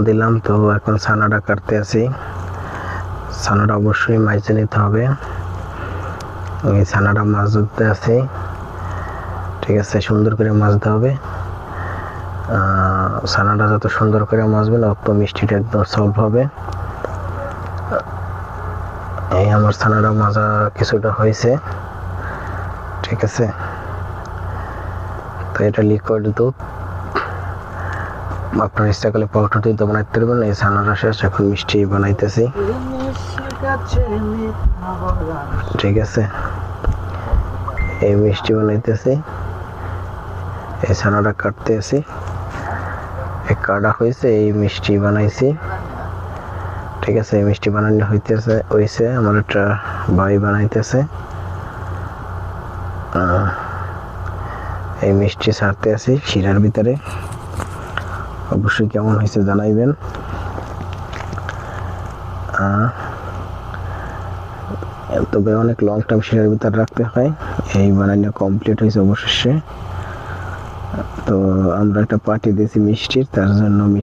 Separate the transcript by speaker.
Speaker 1: দিলাম। তো এখন ছানাটা কাটতে আছি। ছানাটা অবশ্যই মাইজে নিতে হবে। এই ছানাটা মাছ ধরতে আছি, ঠিক আছে। সুন্দর করে মাজতে হবে। ছানাটা যত সুন্দর করে মাজবেন তত মিষ্টিটা একদম সফট হবে। এই আমার ছানাটা মাজা কিছুটা হয়েছে, ঠিক আছে। তো এটা লিকুইড দুধ, আপনার ইচ্ছা করলে পাউডার দুধ বানাইতে পারবেন। এই ছানাটা শেষ, এখন মিষ্টি বানাইতেছি, ঠিক আছে। এই মিষ্টি বানাইতেছি, এই ছানাটা কাটতে আছি। এই কাটা হয়েছে, এই মিষ্টি বানাইছি, ঠিক আছে। এই মিষ্টি বানানো হয়েছে আমার একটা ভাই বানাইতেছে। এই মিষ্টি ছাড়তে আছি শিরার ভিতরে। অবশ্যই কেমন হয়েছে জানাইবেন। তবে অনেক লং টাইম শিরার ভিতরে রাখতে হয়। এই বানানো কমপ্লিট হয়েছে অবশেষে। তো আমরা একটা পার্টি দিয়েছি মিষ্টির, তার জন্য